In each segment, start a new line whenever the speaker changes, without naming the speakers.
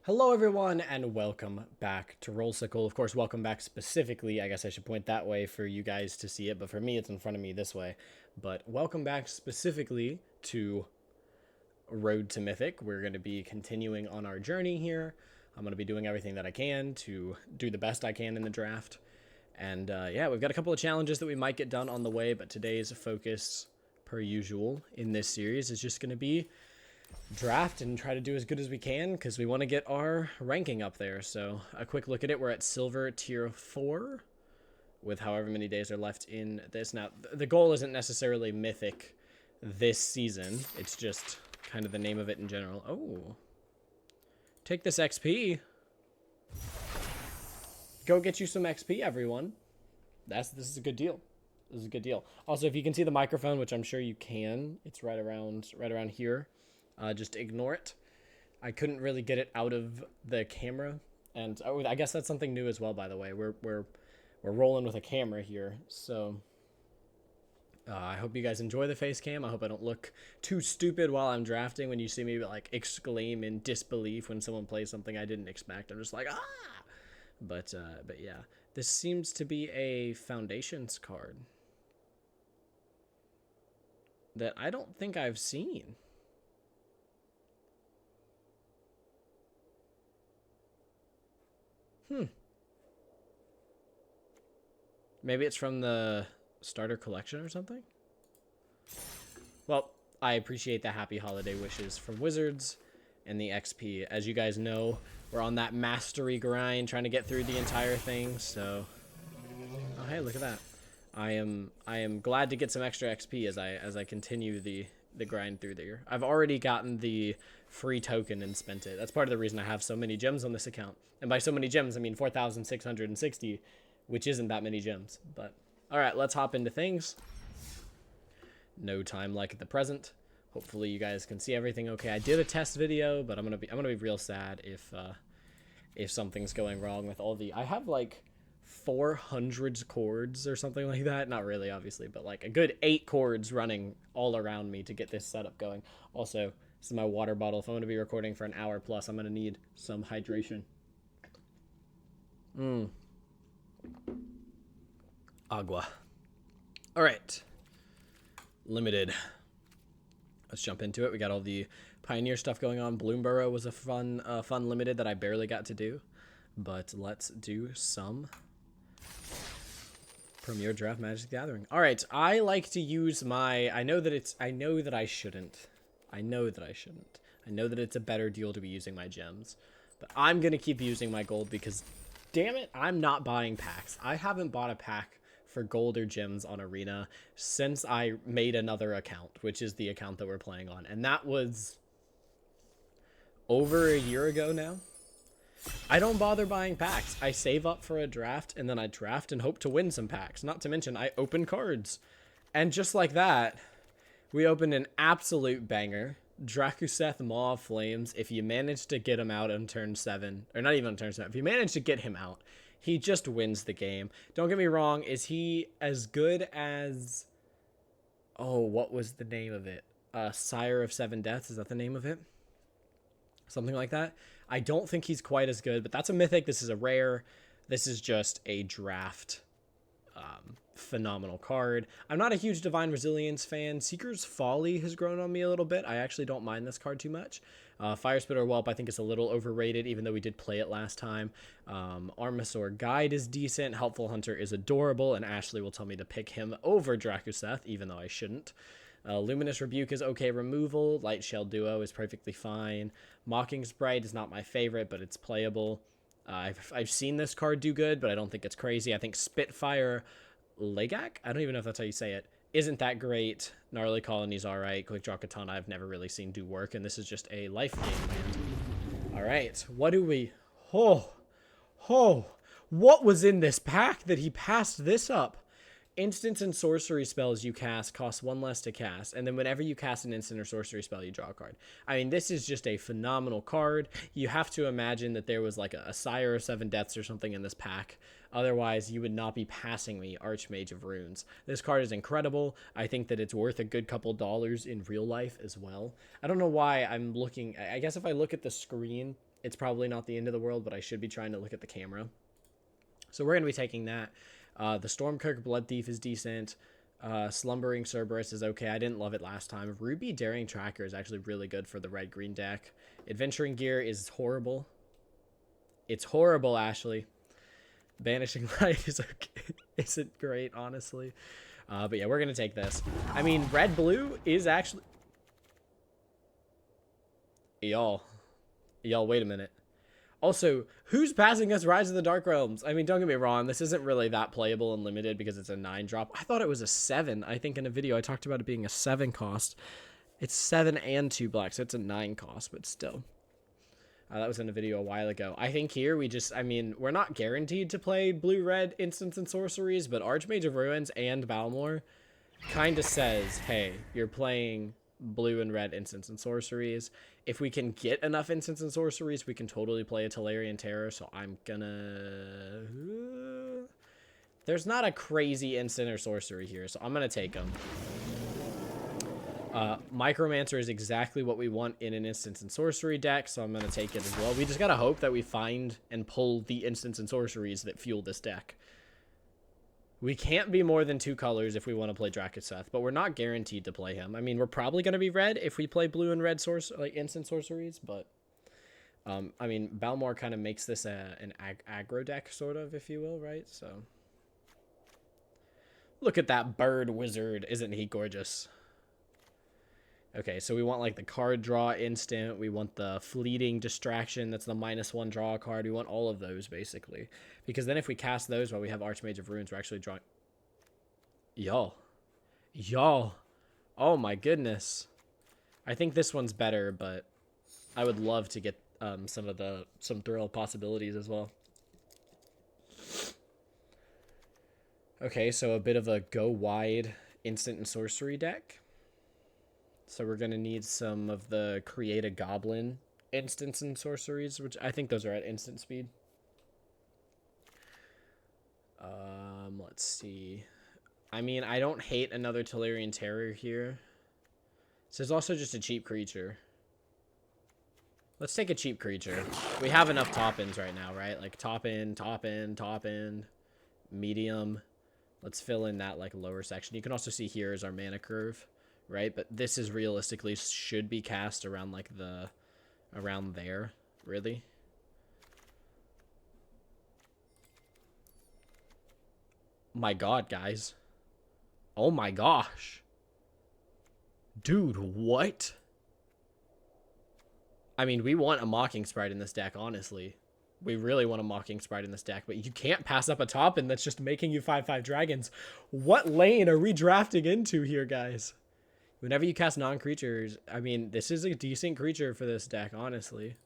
Hello everyone and welcome back to Rollsicle. Of course, welcome back specifically. I guess I should point that way for you guys to see it, but for me it's in front of me this way. But welcome back specifically to Road to Mythic. We're going to be continuing on our journey here. I'm going to be doing everything that I can to do the best I can in the draft. And yeah, we've got a couple of challenges that we might get done on the way, but today's focus, per usual, in this series is just going to be draft and try to do as good as we can because we want to get our ranking up there. So a quick look at it. We're at silver tier 4 with however many days are left in this. Now, the goal isn't necessarily mythic this season. It's just kind of the name of it in general. Oh, take this XP. Go get you some XP, everyone. This is a good deal. This is a good deal. Also, if you can see the microphone, which I'm sure you can, it's right around here. Just ignore it. I couldn't really get it out of the camera, and I guess that's something new as well. By the way, we're rolling with a camera here, so I hope you guys enjoy the face cam. I hope I don't look too stupid while I'm drafting. When you see me like exclaim in disbelief when someone plays something I didn't expect, I'm just like ah. But yeah, this seems to be a foundations card that I don't think I've seen. Maybe it's from the starter collection or something? Well, I appreciate the happy holiday wishes from Wizards and the XP. As you guys know, we're on that mastery grind trying to get through the entire thing, so... Oh, hey, look at that. I am glad to get some extra XP as I continue the grind through there. I've already gotten the free token and spent it. That's part of the reason I have so many gems on this account. And by so many gems, I mean 4,660, which isn't that many gems. But all right, let's hop into things. No time like the present. Hopefully you guys can see everything okay. I did a test video, but I'm gonna be real sad if something's going wrong with all the... I have like 400 chords or something like that. Not really, obviously, but like a good 8 chords running all around me to get this setup going. Also, this is my water bottle. If I'm going to be recording for an hour plus, I'm going to need some hydration. Agua. All right. Limited. Let's jump into it. We got all the Pioneer stuff going on. Bloomborough was a fun limited that I barely got to do. But let's do some Premier Draft Magic the Gathering. All right, I like to use my... I know that I shouldn't. I know that it's a better deal to be using my gems. But I'm going to keep using my gold because, damn it, I'm not buying packs. I haven't bought a pack for gold or gems on Arena since I made another account, which is the account that we're playing on. And that was over a year ago now. I don't bother buying packs. I save up for a draft, and then I draft and hope to win some packs. Not to mention, I open cards. And just like that, we opened an absolute banger. Drakuseth Maw of Flames. If you manage to get him out on turn 7, or not even on turn 7, if you manage to get him out, he just wins the game. Don't get me wrong, is he as good as... Oh, what was the name of it? Sire of Seven Deaths, is that the name of it? Something like that. I don't think he's quite as good, but that's a mythic. This is a rare. This is just a draft phenomenal card. I'm not a huge Divine Resilience fan. Seeker's Folly has grown on me a little bit. I actually don't mind this card too much. Fire Spitter Whelp I think is a little overrated, even though we did play it last time. Armasaur Guide is decent. Helpful Hunter is adorable, and Ashley will tell me to pick him over Drakuseth, even though I shouldn't. Luminous Rebuke is okay removal. Light Shell Duo is perfectly fine. Mocking Sprite is not my favorite, but it's playable. I've seen this card do good, but I don't think it's crazy. I think Spitfire Legak, I don't even know if that's how you say it, isn't that great. Gnarly Colony's alright. Quick Draw Katana I've never really seen do work, and this is just a life gain land. Alright, what do we... What was in this pack that he passed this up? Instants and sorcery spells you cast cost 1 less to cast, and then whenever you cast an instant or sorcery spell, you draw a card. I mean, this is just a phenomenal card. You have to imagine that there was like a Sire of Seven Deaths or something in this pack. Otherwise, you would not be passing me Archmage of Runes. This card is incredible. I think that it's worth a good couple dollars in real life as well. I don't know why I'm looking... I guess if I look at the screen it's probably not the end of the world, but I should be trying to look at the camera. So we're going to be taking that. The Stormkirk Blood Thief is decent. Slumbering Cerberus is okay. I didn't love it last time. Ruby Daring Tracker is actually really good for the red-green deck. Adventuring Gear is horrible. It's horrible, Ashley. Banishing Light is okay. Isn't great, honestly. But yeah, we're going to take this. I mean, red-blue is actually... Y'all, wait a minute. Also, who's passing us Rise of the Dark Realms? I mean, don't get me wrong, this isn't really that playable and limited because it's a 9-drop. I thought it was a 7. I think in a video I talked about it being a 7 cost. It's 7 and 2 black, so it's a 9 cost, but still. That was in a video a while ago. I think here we just, I mean, we're not guaranteed to play blue-red instants and sorceries, but Archmage of Ruins and Balmor kind of says, hey, you're playing blue and red instants and sorceries. If we can get enough instants and sorceries, we can totally play a Tolarian Terror, so I'm gonna... There's not a crazy instant or sorcery here, so I'm gonna take them. Micromancer is exactly what we want in an instance and sorcery deck, so I'm going to take it as well. We just got to hope that we find and pull the instance and sorceries that fuel this deck. We can't be more than 2 colors if we want to play Drakenseth, but we're not guaranteed to play him. I mean, we're probably going to be red if we play blue and red like instant sorceries, but I mean, Balmor kind of makes this an aggro deck, sort of, if you will, right? So look at that bird wizard. Isn't he gorgeous? Okay, so we want like the card draw instant. We want the fleeting distraction. That's the -1 draw card. We want all of those basically. Because then if we cast those while we have Archmage of Ruins, we're actually drawing... Y'all. Oh my goodness. I think this one's better, but I would love to get some thrill possibilities as well. Okay, so a bit of a go wide instant and sorcery deck. So we're going to need some of the Create a Goblin instants and sorceries, which I think those are at instant speed. Let's see. I mean, I don't hate another Tolarian Terror here. This is also just a cheap creature. Let's take a cheap creature. We have enough top-ins right now, right? Like top in, medium. Let's fill in that like lower section. You can also see here is our mana curve. Right, but this is realistically should be cast around like around there, really. My God, guys. Oh my gosh. Dude, what? I mean, we want a Mocking Sprite in this deck, honestly. We really want a Mocking Sprite in this deck, but you can't pass up a top-in that's just making you 5/5 dragons. What lane are we drafting into here, guys? Whenever you cast non-creatures, I mean, this is a decent creature for this deck, honestly.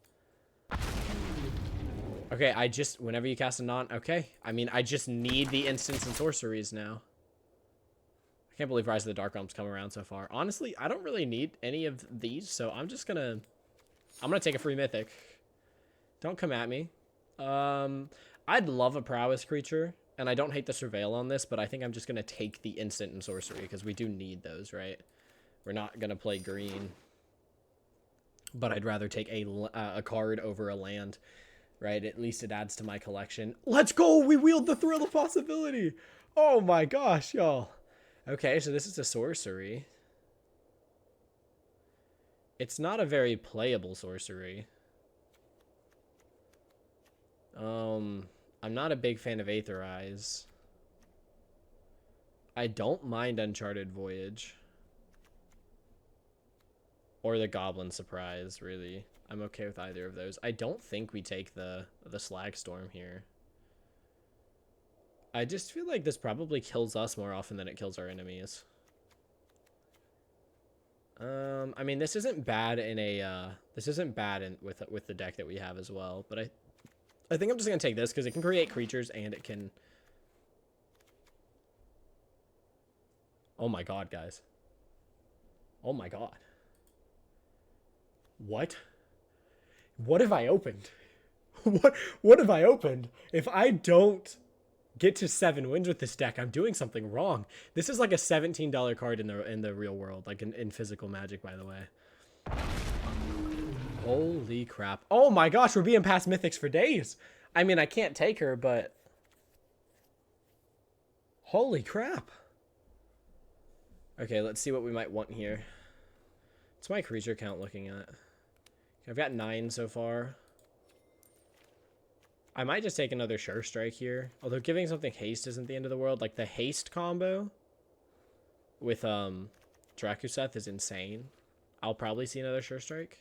Okay, whenever you cast a okay. I mean, I just need the instants and sorceries now. I can't believe Rise of the Dark Realms come around so far. Honestly, I don't really need any of these, so I'm gonna take a free Mythic. Don't come at me. I'd love a Prowess creature, and I don't hate the Surveil on this, but I think I'm just gonna take the instant and sorcery, because we do need those, right? We're not going to play green, but I'd rather take a card over a land, right? At least it adds to my collection. Let's go! We wield the Thrill of Possibility! Oh my gosh, y'all. Okay, so this is a sorcery. It's not a very playable sorcery. I'm not a big fan of Aetherize. I don't mind Uncharted Voyage. Or the Goblin Surprise, really. I'm okay with either of those. I don't think we take the Slag Storm here. I just feel like this probably kills us more often than it kills our enemies. I mean, this isn't bad in a with the deck that we have as well, but I think I'm just gonna take this because it can create creatures and it can... Oh my God, guys. Oh my God. What? What have I opened? What have I opened? If I don't get to 7 wins with this deck, I'm doing something wrong. This is like a $17 card in the real world, like in physical Magic, by the way. Holy crap. Oh my gosh, we're being past Mythics for days. I mean, I can't take her, but... Holy crap. Okay, let's see what we might want here. What's my creature count looking at? I've got 9 so far. I might just take another Sure Strike here. Although giving something haste isn't the end of the world. Like, the haste combo with Drakuseth is insane. I'll probably see another Sure Strike.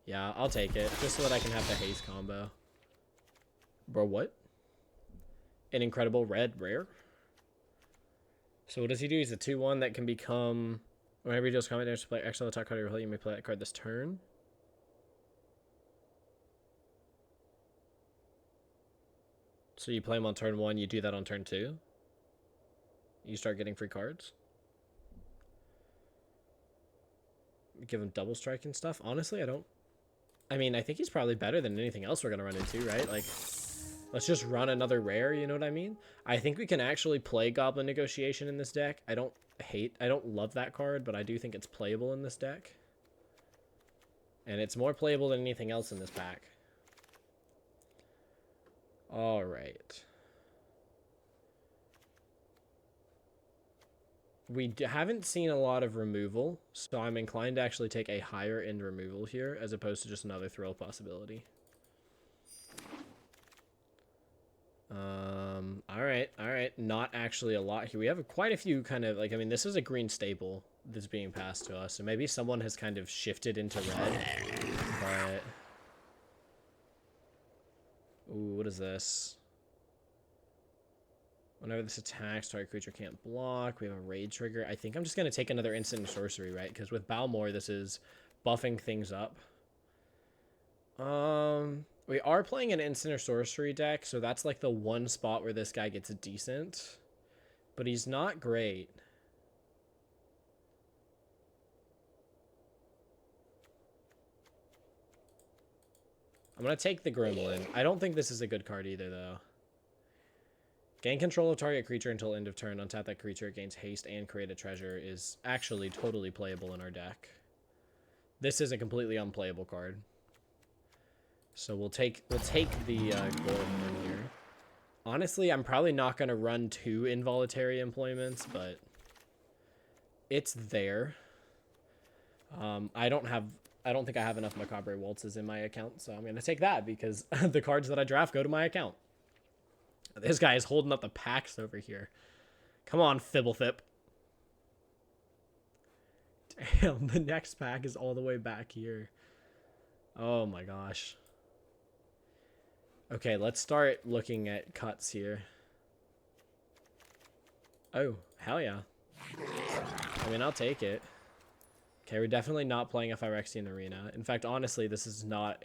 Yeah, I'll take it. Just so that I can have the haste combo. Bro, what? An incredible red rare? So what does he do? He's a 2-1 that can become... Whenever he deals combat damage to play exile the top card of your play, you may play that card this turn. So you play him on turn 1, you do that on turn 2. You start getting free cards. Give him double strike and stuff. Honestly, I mean, I think he's probably better than anything else we're going to run into, right? Like, let's just run another rare, you know what I mean? I think we can actually play Goblin Negotiation in this deck. I don't love that card, but I do think it's playable in this deck. And it's more playable than anything else in this pack. All right. We haven't seen a lot of removal, so I'm inclined to actually take a higher end removal here as opposed to just another thrill possibility. All right. Not actually a lot here. We have quite a few kind of, like, I mean, this is a green staple that's being passed to us, so maybe someone has kind of shifted into red, but... Ooh, what is this? Whenever this attacks, target creature can't block. We have a raid trigger. I think I'm just going to take another instant sorcery, right? Because with Balmor, this is buffing things up. We are playing an instant or sorcery deck, so that's like the one spot where this guy gets decent. But he's not great. I'm going to take the Gremlin. I don't think this is a good card either, though. Gain control of target creature until end of turn. Untap that creature, it gains haste and create a treasure is actually totally playable in our deck. This is a completely unplayable card. So we'll take the Gorhorn here. Honestly, I'm probably not going to run 2 involuntary employments, but it's there. I don't think I have enough Macabre Waltzes in my account, so I'm going to take that because the cards that I draft go to my account. This guy is holding up the packs over here. Come on, Fibblethip. Damn, the next pack is all the way back here. Oh my gosh. Okay, let's start looking at cuts here. Oh, hell yeah. I mean, I'll take it. Okay, we're definitely not playing a Phyrexian Arena. In fact, honestly, this is not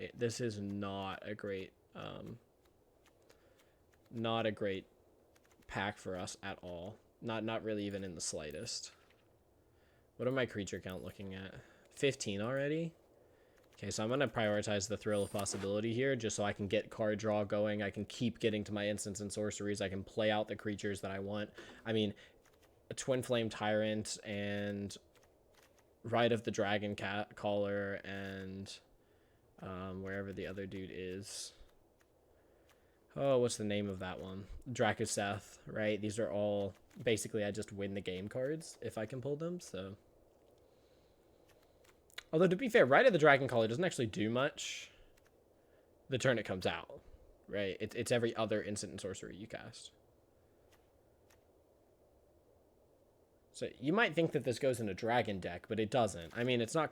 a great not a great pack for us at all. Not really even in the slightest. What are my creature count looking at? 15 already? Okay, so I'm going to prioritize the Thrill of Possibility here just so I can get card draw going. I can keep getting to my instants and sorceries. I can play out the creatures that I want. I mean, a Twin Flame Tyrant and Rite of the Dragon Caller and wherever the other dude is. Oh, what's the name of that one? Drakuseth, right? These are all... Basically, I just win the game cards if I can pull them, so... Although, to be fair, Rite of the Dragon Caller doesn't actually do much the turn it comes out, right? It's every other instant and sorcery you cast. So, you might think that this goes in a dragon deck, but it doesn't. I mean, it's not...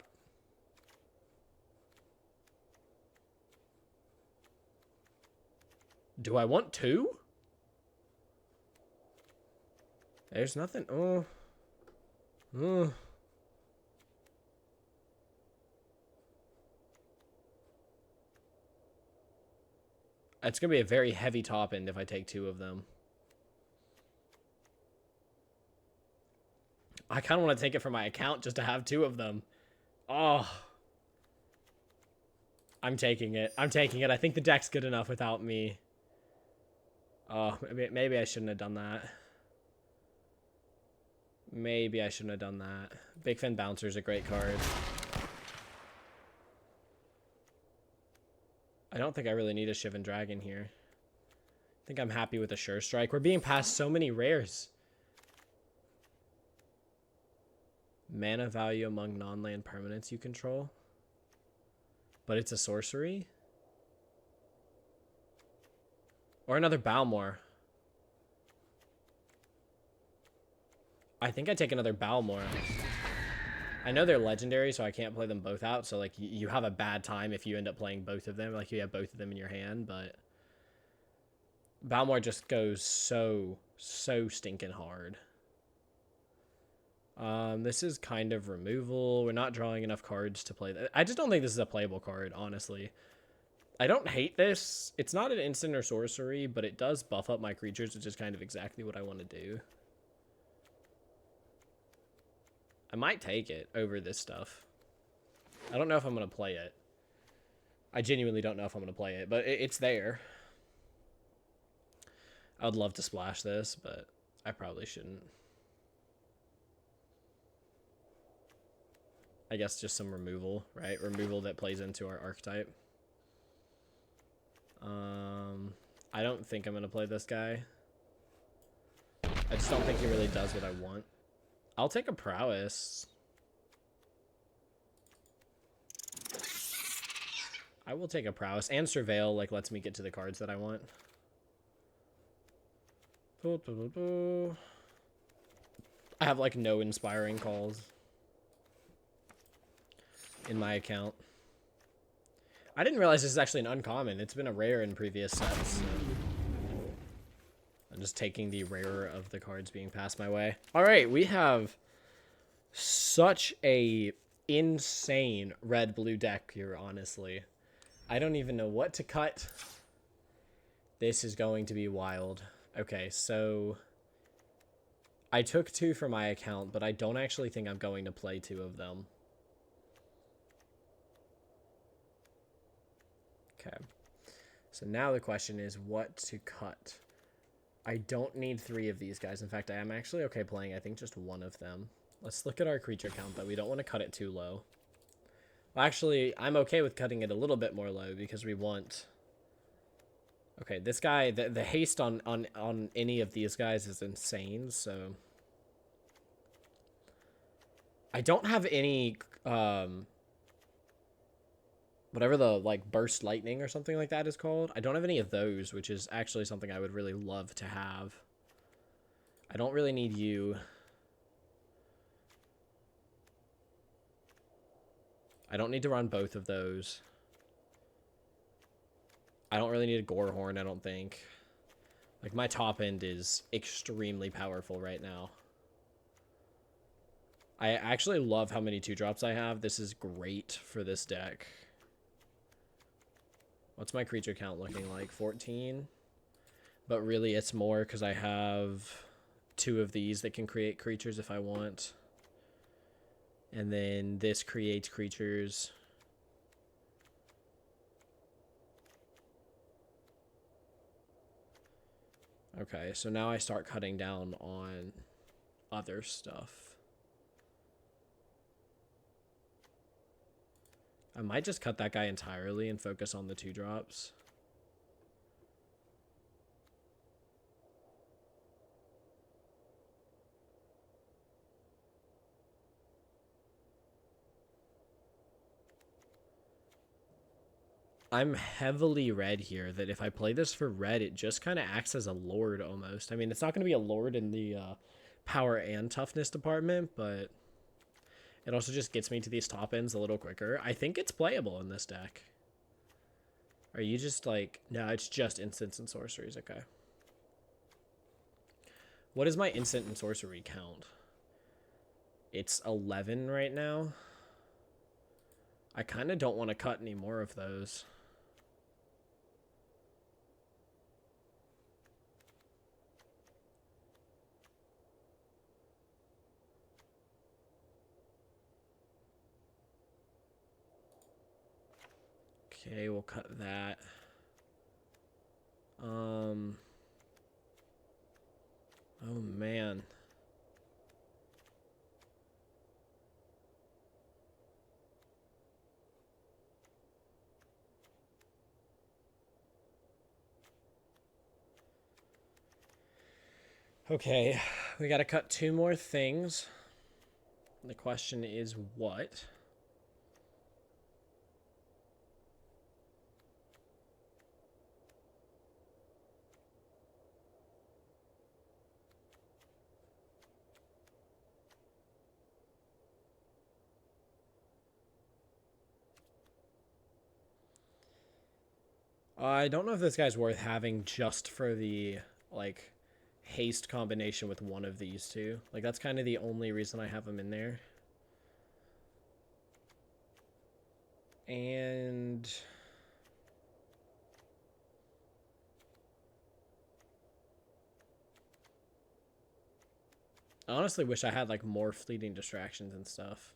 Do I want 2? There's nothing. Oh. It's going to be a very heavy top end if I take 2 of them. I kind of want to take it from my account just to have 2 of them. Oh. I'm taking it. I think the deck's good enough without me. Oh, maybe I shouldn't have done that. Maybe I shouldn't have done that. Big Fin Bouncer's a great card. I don't think I really need a Shivan Dragon here. I think I'm happy with a Sure Strike. We're being passed so many rares. Mana value among non-land permanents you control. But it's a sorcery? Or another Balmor. I think I take another Balmor. I know they're legendary, so I can't play them both out. So, like, you have a bad time if you end up playing both of them. Like, you have both of them in your hand, but... Balmor just goes so stinking hard. This is kind of removal. We're not drawing enough cards to play that. I just don't think this is a playable card, honestly. I don't hate this. It's not an instant or sorcery, but it does buff up my creatures, which is kind of exactly what I want to do. I might take it over this stuff. I don't know if I'm going to play it. I genuinely don't know if I'm going to play it, but it's there. I would love to splash this, but I probably shouldn't. I guess just some removal, right? Removal that plays into our archetype. I don't think I'm going to play this guy. I just don't think he really does what I want. I'll take a prowess. I will take a prowess. And surveil, like, lets me get to the cards that I want. I have, like, no inspiring calls in my account. I didn't realize this is actually an uncommon. It's been a rare in previous sets. So I'm just taking the rarer of the cards being passed my way. All right, we have such a insane red-blue deck here, honestly. I don't even know what to cut. This is going to be wild. Okay, so I took 2 for my account, but I don't actually think I'm going to play 2 of them. Okay, so now the question is what to cut. I don't need 3 of these guys. In fact, I am actually okay playing, I think, just 1 of them. Let's look at our creature count, though. We don't want to cut it too low. Well, actually, I'm okay with cutting it a little bit more low because we want... Okay, this guy, the haste on any of these guys is insane, so... I don't have any... whatever the, like, burst lightning or something like that is called. I don't have any of those, which is actually something I would really love to have. I don't really need you. I don't need to run both of those. I don't really need a Gorehorn, I don't think. Like, my top end is extremely powerful right now. I actually love how many 2-drops I have. This is great for this deck. What's my creature count looking like? 14? But really, it's more because I have 2 of these that can create creatures if I want. And then this creates creatures. Okay, so now I start cutting down on other stuff. I might just cut that guy entirely and focus on the 2-drops. I'm heavily red here, that if I play this for red, it just kind of acts as a lord almost. I mean, it's not going to be a lord in the power and toughness department, but it also just gets me to these top ends a little quicker. I think it's playable in this deck. Are you just like... No, it's just instants and sorceries. Okay. What is my instant and sorcery count? It's 11 right now. I kind of don't want to cut any more of those. Okay, we'll cut that. Oh man. Okay, we gotta cut 2 more things. The question is what? I don't know if this guy's worth having just for the, like, haste combination with one of these two. Like, that's kind of the only reason I have him in there. And I honestly wish I had, like, more fleeting distractions and stuff.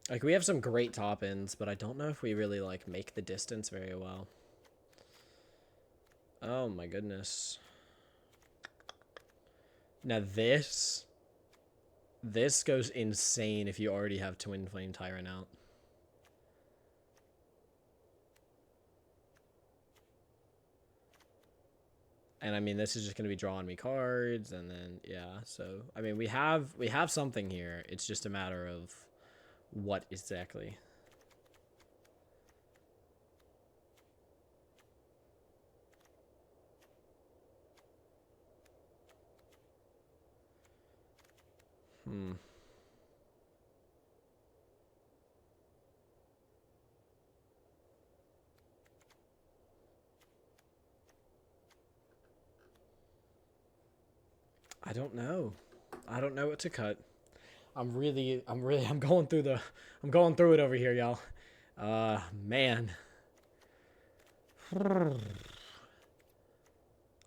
Like, we have some great top ends, but I don't know if we really, like, make the distance very well. Oh my goodness. Now this goes insane if you already have Twin Flame Tyrant out. And I mean, this is just going to be drawing me cards, and then yeah. So I mean, we have something here. It's just a matter of what exactly. I don't know. I don't know what to cut. I'm going through it over here, y'all. Man.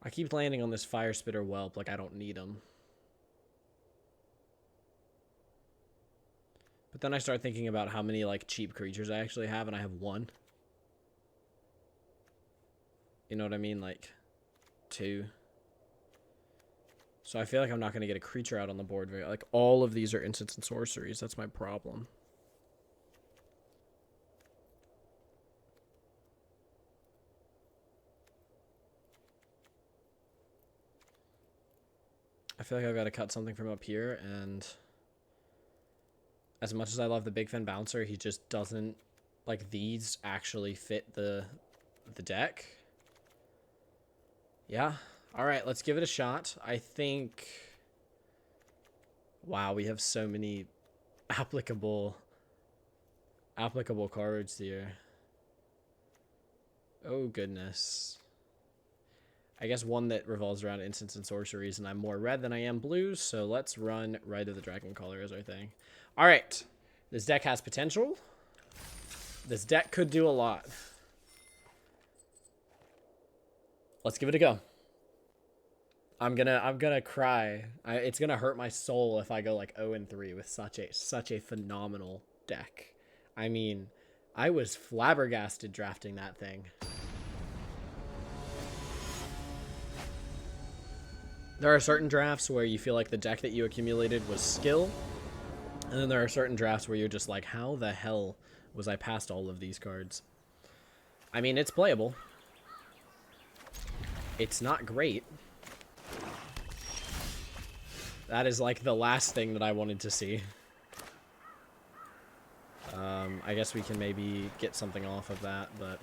I keep landing on this Fire Spitter Whelp like I don't need him. But then I start thinking about how many, like, cheap creatures I actually have, and I have one. You know what I mean? Like, 2. So I feel like I'm not going to get a creature out on the board very... Like, all of these are instants and sorceries. That's my problem. I feel like I've got to cut something from up here, and... As much as I love the Big Fin Bouncer, he just doesn't... Like, these actually fit the deck. Yeah. Alright, let's give it a shot. I think... Wow, we have so many applicable cards here. Oh, goodness. I guess one that revolves around instants and sorceries, and I'm more red than I am blue, so let's run Rite of the Dragon Caller as our thing. Alright. This deck has potential. This deck could do a lot. Let's give it a go. I'm gonna cry. It's gonna hurt my soul if I go like 0-3 with such a phenomenal deck. I mean, I was flabbergasted drafting that thing. There are certain drafts where you feel like the deck that you accumulated was skill, and then there are certain drafts where you're just like, how the hell was I past all of these cards? I mean, it's playable. It's not great. That is like the last thing that I wanted to see. I guess we can maybe get something off of that, but...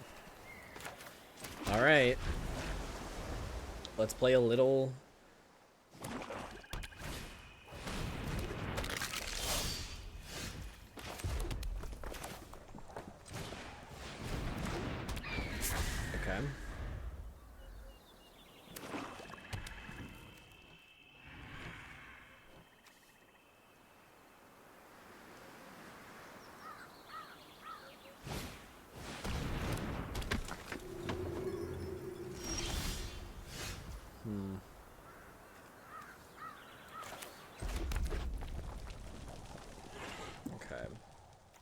Alright. Let's play a little... Okay. Okay.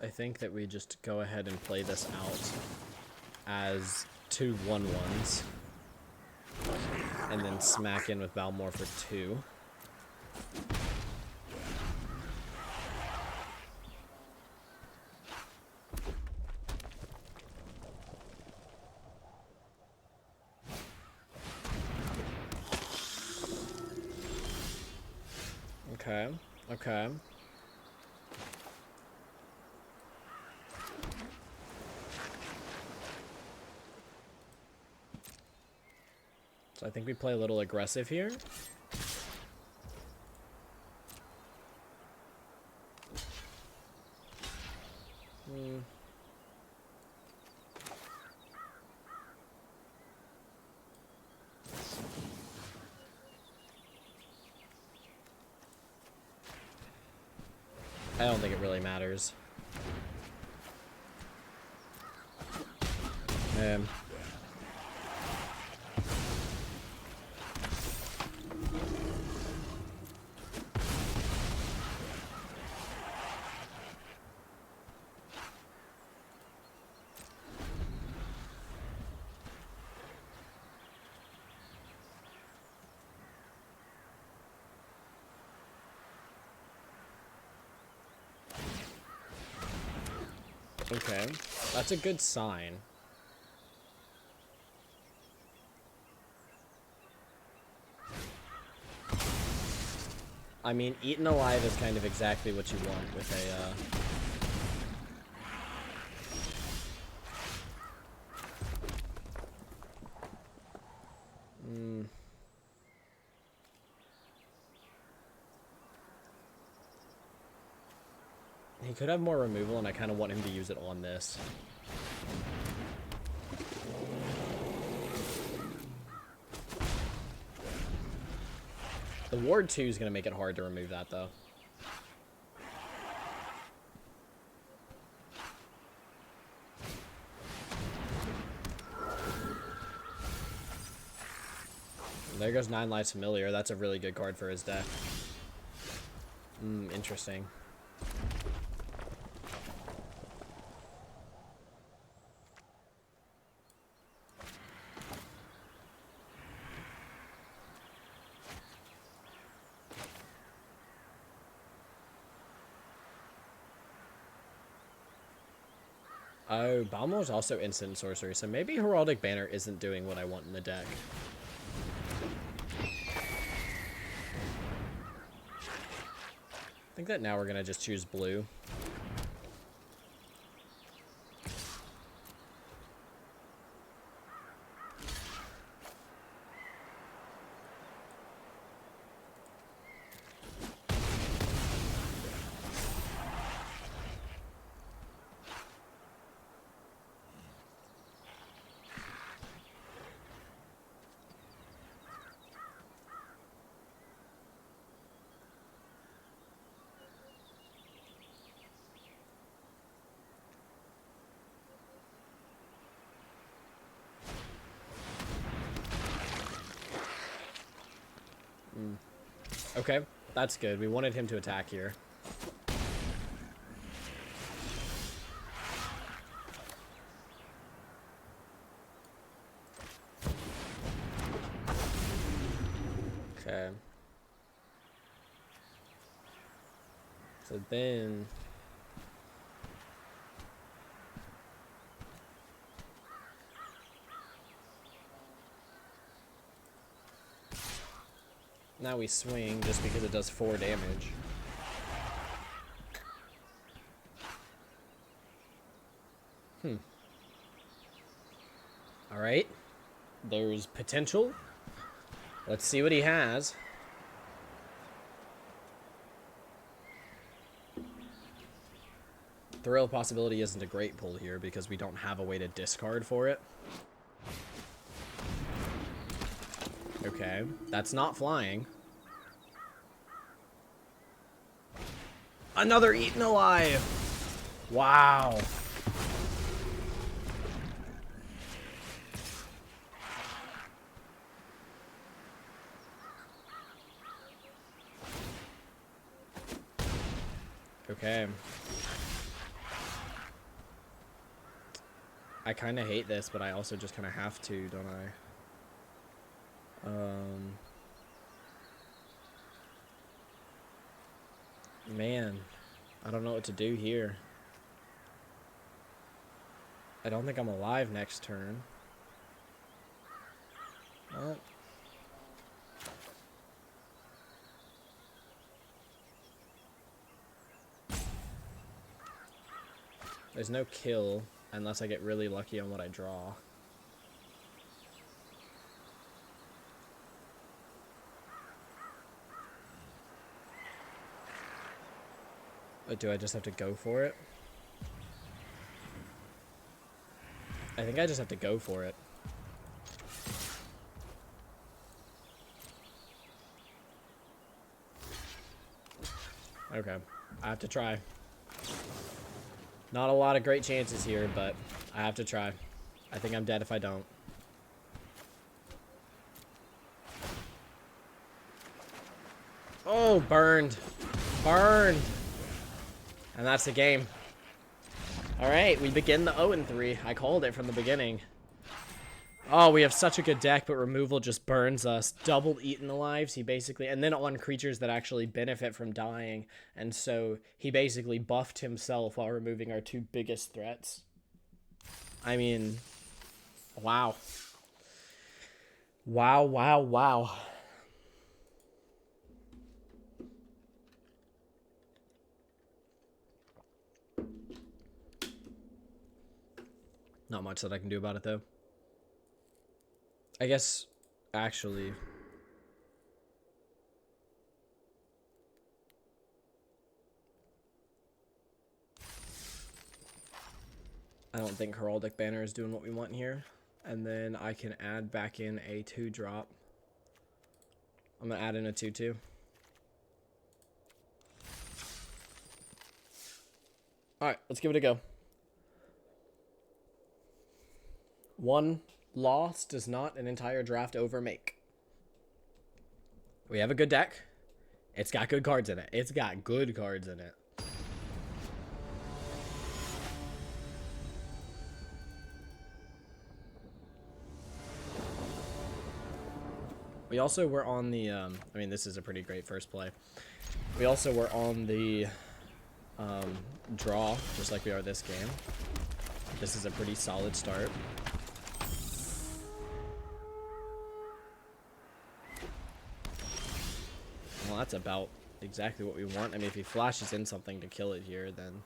I think that we just go ahead and play this out as 2 1/1s. And then smack in with Balmor for 2. Okay. Okay. So I think we play a little aggressive here. I don't think it really matters. Okay, that's a good sign. I mean, eaten alive is kind of exactly what you want with a, He could have more removal, and I kind of want him to use it on this. The Ward 2 is going to make it hard to remove that, though. There goes 9 Lives Familiar. That's a really good card for his deck. Interesting. Oh, Balmo is also instant sorcery, so maybe Heraldic Banner isn't doing what I want in the deck. I think that now we're going to just choose blue. Okay, that's good. We wanted him to attack here. Okay. So then... Now we swing just because it does 4 damage. Alright. There's potential. Let's see what he has. Thrill Possibility isn't a great pull here because we don't have a way to discard for it. Okay, that's not flying. Another Eaten Alive! Wow. Okay. I kind of hate this, but I also just kind of have to, don't I? Man, I don't know what to do here. I don't think I'm alive next turn. Well. There's no kill unless I get really lucky on what I draw. But do I just have to go for it? I think I just have to go for it. Okay, I have to try. Not a lot of great chances here, but I have to try. I think I'm dead if I don't. Oh, burned. Burned. And that's the game. Alright, we begin the 0-3. I called it from the beginning. Oh, we have such a good deck, but removal just burns us. Double Eaten Alives, he basically... And then on creatures that actually benefit from dying. And so he basically buffed himself while removing our two biggest threats. I mean... Wow. Wow, wow, wow. Not much that I can do about it, though. I guess, actually... I don't think Heraldic Banner is doing what we want here. And then I can add back in a 2-drop. I'm going to add in a 2-2. Alright, let's give it a go. One loss does not an entire draft over make. We have a good deck. It's got good cards in it. It's got good cards in it. We also were on the, I mean, this is a pretty great first play. We also were on the draw, just like we are this game. This is a pretty solid start. Well, that's about exactly what we want. I mean, if he flashes in something to kill it here, then...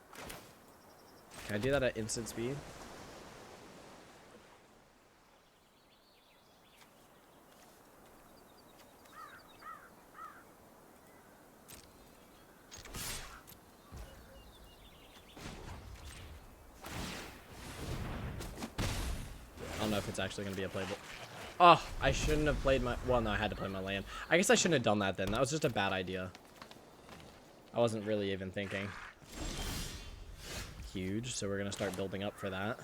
Can I do that at instant speed? I don't know if it's actually going to be a playable... Oh, I shouldn't have played my... Well, no, I had to play my land. I guess I shouldn't have done that then. That was just a bad idea. I wasn't really even thinking. Huge, so we're going to start building up for that.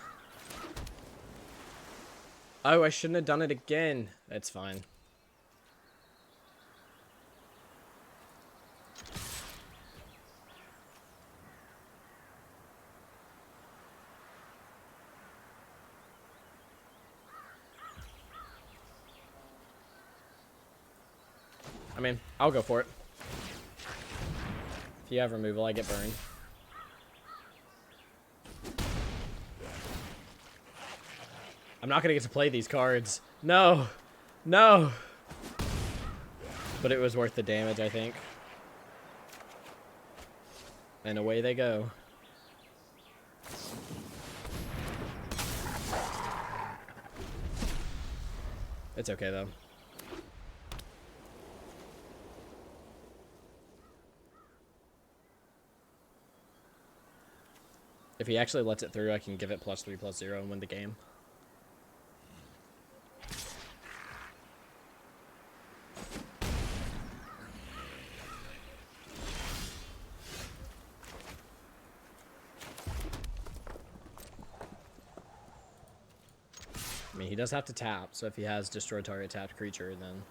Oh, I shouldn't have done it again. It's fine. I mean, I'll go for it. If you have removal, I get burned. I'm not going to get to play these cards. No. No. But it was worth the damage, I think. And away they go. It's okay, though. If he actually lets it through, I can give it +3/+0 and win the game. I mean, he does have to tap, so if he has destroy target tapped creature, then...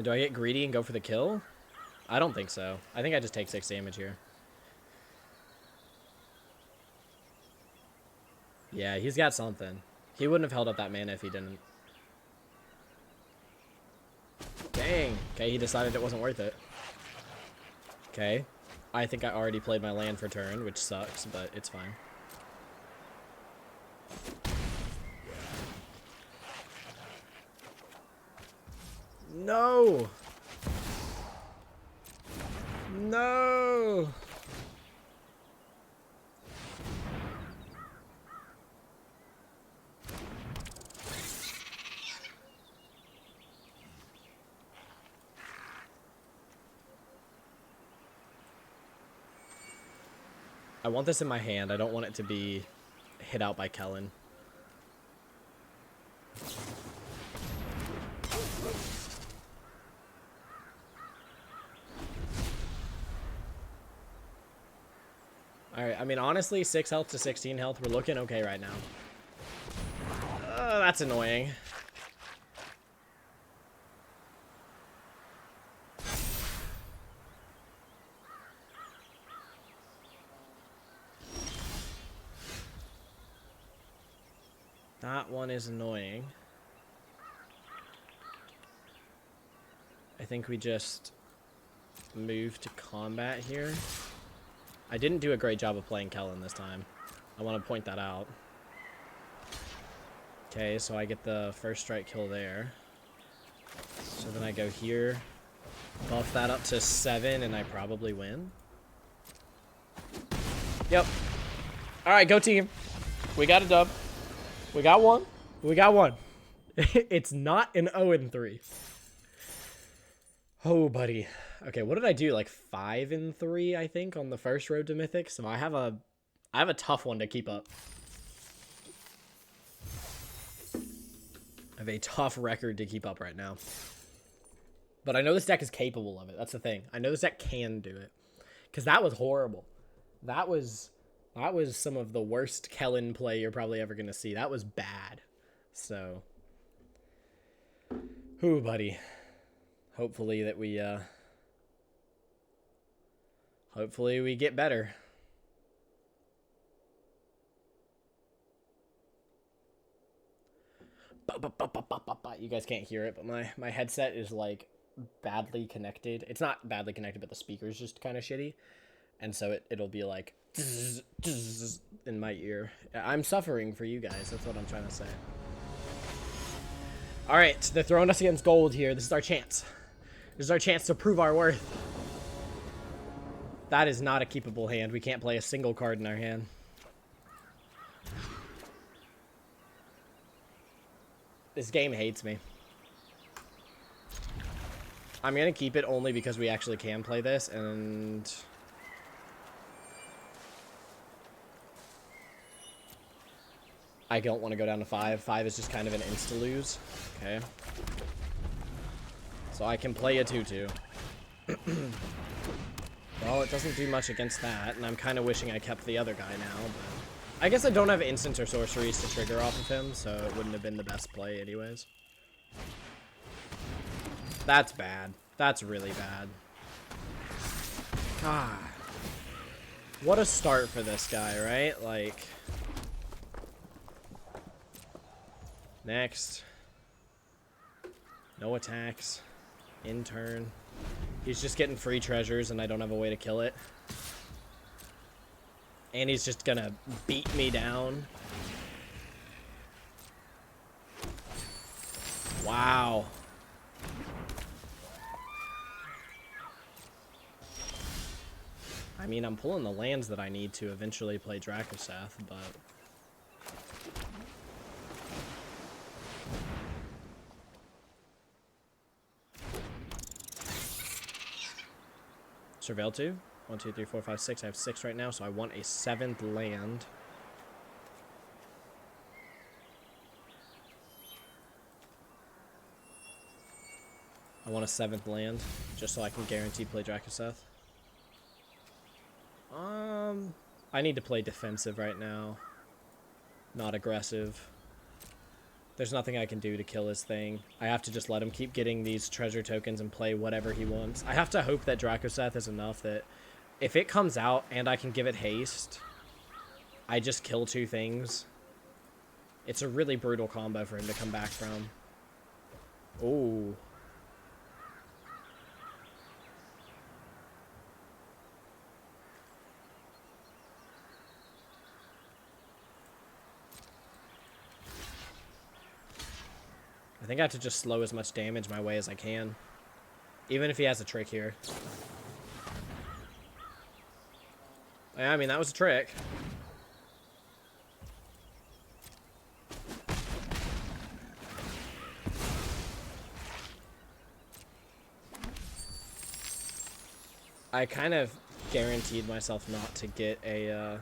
Do I get greedy and go for the kill? I don't think so. I think I just take 6 damage here. Yeah, he's got something. He wouldn't have held up that mana if he didn't. Dang. Okay, he decided it wasn't worth it. Okay. I think I already played my land for turn, which sucks, but it's fine. No! No! I want this in my hand. I don't want it to be hit out by Kellen. Alright, I mean, honestly, 6 health to 16 health, we're looking okay right now. That's annoying. That one is annoying. I think we just move to combat here. I didn't do a great job of playing Kellen this time. I want to point that out. Okay, so I get the first strike kill there. So then I go here, buff that up to 7, and I probably win. Yep. Alright, go team. We got a dub. We got one. We got one. It's not an 0-3. Oh, buddy. Okay, what did I do? Like 5-3, I think, on the first road to Mythic. So I have a tough one to keep up. I have a tough record to keep up right now. But I know this deck is capable of it. That's the thing. I know this deck can do it. Because that was horrible. That was some of the worst Kellen play you're probably ever going to see. That was bad. So. Ooh, buddy. Hopefully that we, hopefully we get better. You guys can't hear it, but my headset is, like, badly connected. It's not badly connected, but the speaker's just kind of shitty. And so it'll be, like, in my ear. I'm suffering for you guys. That's what I'm trying to say. All right, they're throwing us against gold here. This is our chance. This is our chance to prove our worth. That is not a keepable hand. We can't play a single card in our hand. This game hates me. I'm going to keep it only because we actually can play this, and I don't want to go down to 5. 5 is just kind of an insta-lose. Okay. So I can play a 2-2. Well, it doesn't do much against that, and I'm kind of wishing I kept the other guy now, but I guess I don't have instants or sorceries to trigger off of him, so it wouldn't have been the best play anyways. That's bad. That's really bad. God. What a start for this guy, right? Like, next. No attacks. In turn. He's just getting free treasures and I don't have a way to kill it. And he's just gonna beat me down. Wow. I mean, I'm pulling the lands that I need to eventually play Dracoseth, but Surveil 2. 1, 2, 3, 4, 5, 6. I have 6 right now, so I want a 7th land. I want a 7th land, just so I can guarantee play Dracoseth. I need to play defensive right now. Not aggressive. There's nothing I can do to kill his thing. I have to just let him keep getting these treasure tokens and play whatever he wants. I have to hope that Dracoseth is enough that if it comes out and I can give it haste, I just kill 2 things. It's a really brutal combo for him to come back from. Ooh. I think I have to just slow as much damage my way as I can. Even if he has a trick here. Yeah, I mean, that was a trick. I kind of guaranteed myself not to get a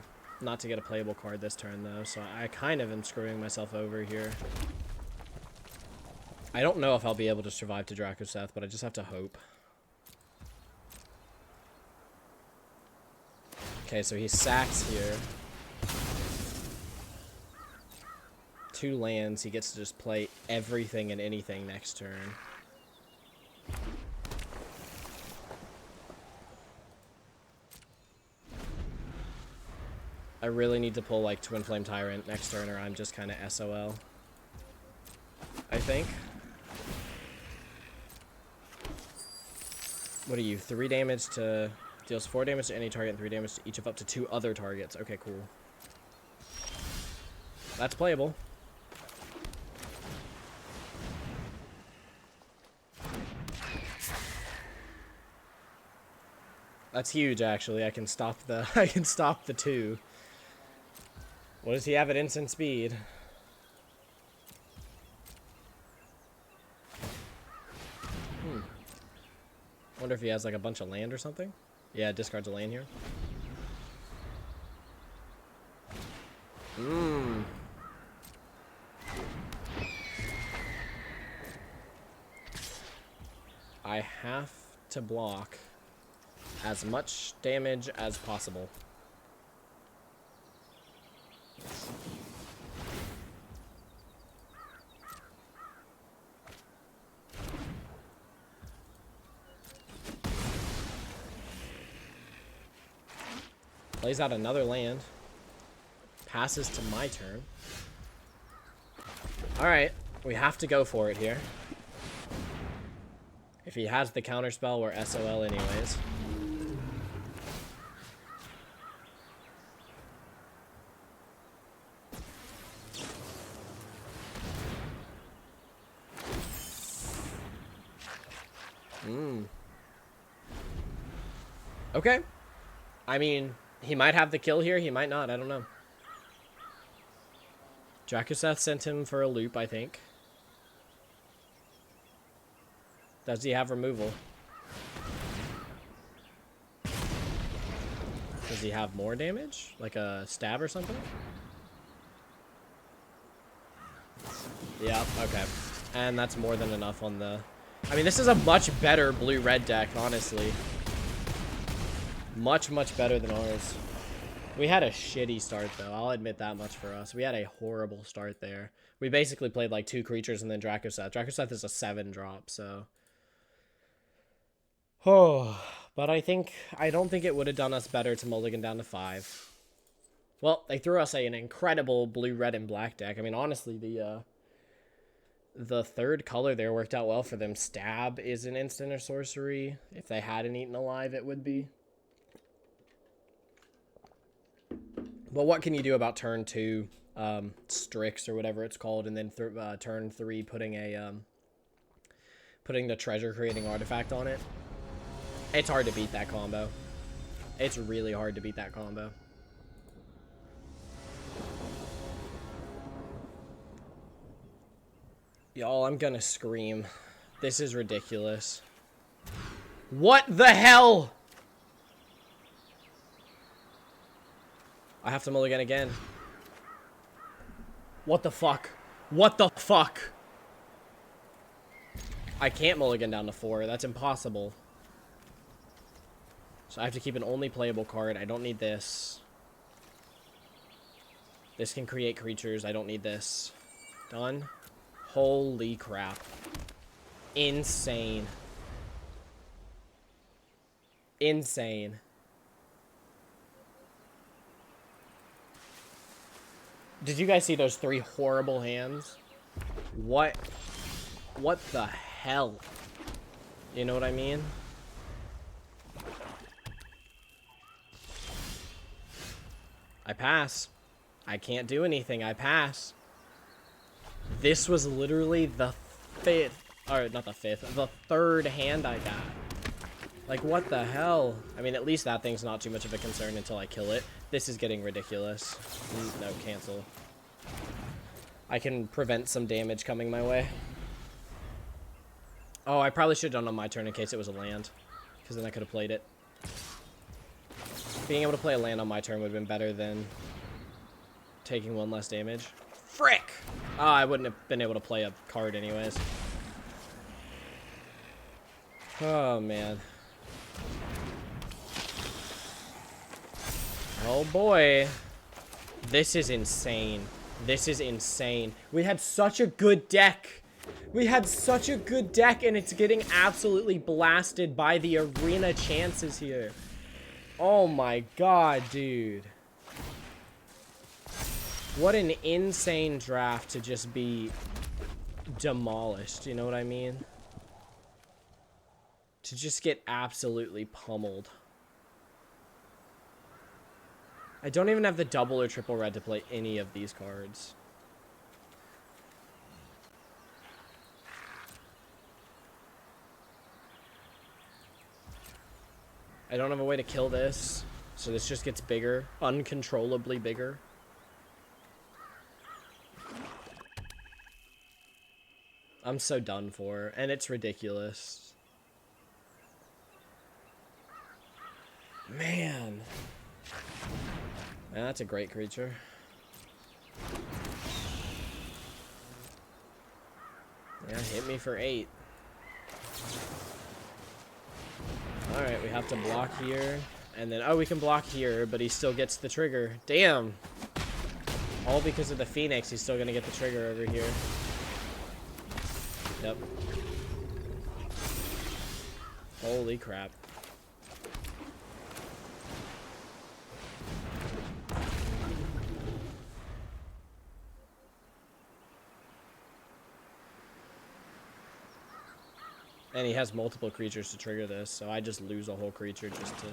playable card this turn, though, so I kind of am screwing myself over here. I don't know if I'll be able to survive to Dracoseth, but I just have to hope. Okay, so he sacks here. 2 lands, he gets to just play everything and anything next turn. I really need to pull, like, Twin Flame Tyrant next turn, or I'm just kind of SOL. I think. What are you? 3 damage to... Deals 4 damage to any target and 3 damage to each of up to 2 other targets. Okay, cool. That's playable. That's huge, actually. I can stop the... I can stop the 2. What does he have at instant speed? Wonder if he has like a bunch of land or something. Yeah, discards a land here. I have to block as much damage as possible. Plays out another land. Passes to my turn. Alright, we have to go for it here. If he has the counterspell, we're SOL anyways. Okay. I mean, he might have the kill here, he might not, I don't know. Dracoseth sent him for a loop, I think. Does he have removal? Does he have more damage? Like a stab or something? Yeah, okay. And that's more than enough on the... I mean, this is a much better blue-red deck, honestly. Much, much better than ours. We had a shitty start, though. I'll admit that much for us. We had a horrible start there. We basically played, like, 2 creatures and then Dracoseth. Dracoseth is a 7-drop, so... Oh, but I don't think it would have done us better to mulligan down to 5. Well, they threw us an incredible blue, red, and black deck. I mean, honestly, the third color there worked out well for them. Stab is an instant or sorcery. If they hadn't eaten alive, it would be. But what can you do about turn 2, Strix or whatever it's called, and then turn 3 putting the treasure creating artifact on it? It's hard to beat that combo. It's really hard to beat that combo. Y'all, I'm gonna scream. This is ridiculous. What the hell? I have to mulligan again. What the fuck? What the fuck? I can't mulligan down to 4. That's impossible. So I have to keep an only playable card. I don't need this. This can create creatures. I don't need this. Done. Holy crap. Insane. Insane. Did you guys see those 3 horrible hands? What the hell? You know what I mean? I pass. I can't do anything. I pass. This was literally the fifth, or not the fifth, the third hand I got. Like, what the hell? I mean, at least that thing's not too much of a concern until I kill it. This is getting ridiculous. No, cancel. I can prevent some damage coming my way. Oh, I probably should have done on my turn in case it was a land, because then I could have played it. Being able to play a land on my turn would have been better than taking one less damage. Frick! Oh, I wouldn't have been able to play a card anyways. Oh, man. Oh, boy. This is insane. This is insane. We had such a good deck. We had such a good deck, and it's getting absolutely blasted by the arena chances here. Oh, my God, dude. What an insane draft to just be demolished, you know what I mean? To just get absolutely pummeled. I don't even have the double or triple red to play any of these cards. I don't have a way to kill this, so this just gets bigger, uncontrollably bigger. I'm so done for, and it's ridiculous. Man. Man, that's a great creature. Yeah, hit me for 8. Alright, we have to block here. And then, oh, we can block here, but he still gets the trigger. Damn! All because of the Phoenix, he's still gonna get the trigger over here. Yep. Holy crap. And he has multiple creatures to trigger this, so I just lose a whole creature just to...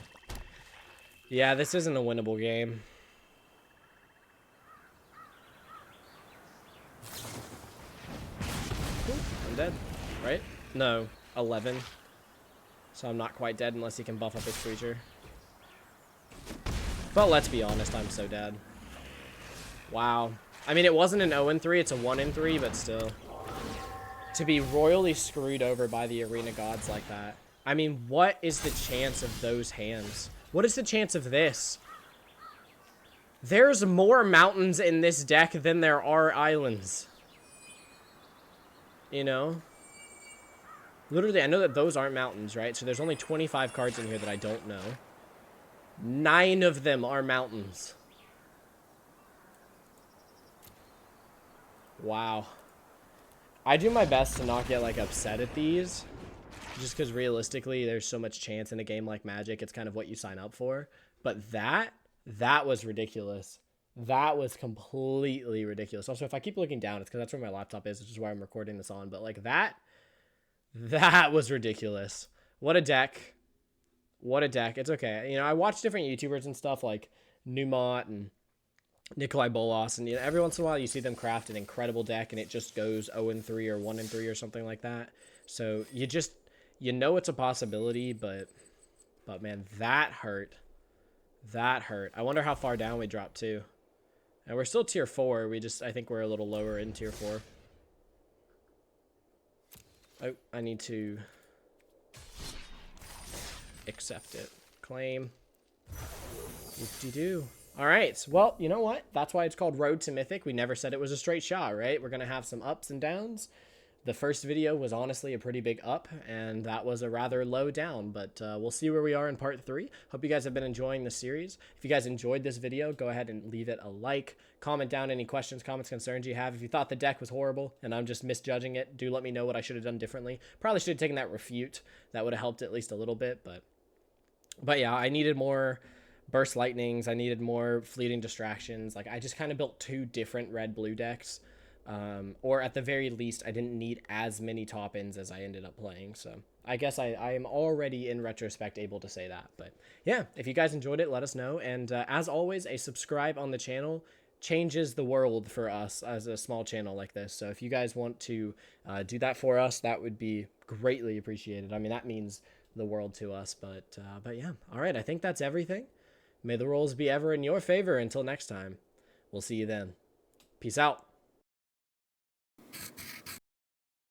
Yeah, this isn't a winnable game. I'm dead, right? No, 11. So I'm not quite dead unless he can buff up his creature. But let's be honest, I'm so dead. Wow. I mean, it wasn't an 0-3, it's a 1-3, but still. To be royally screwed over by the arena gods like that. I mean, what is the chance of those hands? What is the chance of this? There's more mountains in this deck than there are islands. You know? Literally, I know that those aren't mountains, right? So there's only 25 cards in here that I don't know. 9 of them are mountains. Wow. I do my best to not get, like, upset at these. Just because realistically, there's so much chance in a game like Magic. It's kind of what you sign up for. But that was ridiculous. That was completely ridiculous. Also, if I keep looking down, it's because that's where my laptop is, which is why I'm recording this on. But, like, that was ridiculous. What a deck. What a deck. It's okay. You know, I watch different YouTubers and stuff like Numot and Nikolai Bolas, and you know, every once in a while you see them craft an incredible deck and it just goes 0-3 or 1-3 or something like that. So you know it's a possibility, but man, that hurt. That hurt. I wonder how far down we dropped to. And we're still tier 4. I think we're a little lower in tier 4. Oh, I need to accept it. Claim. Whoop-de-doo. All right, well, you know what? That's why it's called Road to Mythic. We never said it was a straight shot, right? We're going to have some ups and downs. The first video was honestly a pretty big up, and that was a rather low down, but we'll see where we are in part 3. Hope you guys have been enjoying the series. If you guys enjoyed this video, go ahead and leave it a like. Comment down any questions, comments, concerns you have. If you thought the deck was horrible and I'm just misjudging it, do let me know what I should have done differently. Probably should have taken that refute. That would have helped at least a little bit, but yeah, I needed more burst lightnings. I needed more fleeting distractions. Like, I just kind of built 2 different red-blue decks. Or at the very least, I didn't need as many top-ins as I ended up playing. So I guess I am already, in retrospect, able to say that. But yeah, if you guys enjoyed it, let us know. And as always, a subscribe on the channel changes the world for us as a small channel like this. So if you guys want to do that for us, that would be greatly appreciated. I mean, that means the world to us. But yeah, all right. I think that's everything. May the rolls be ever in your favor. Until next time, we'll see you then. Peace out.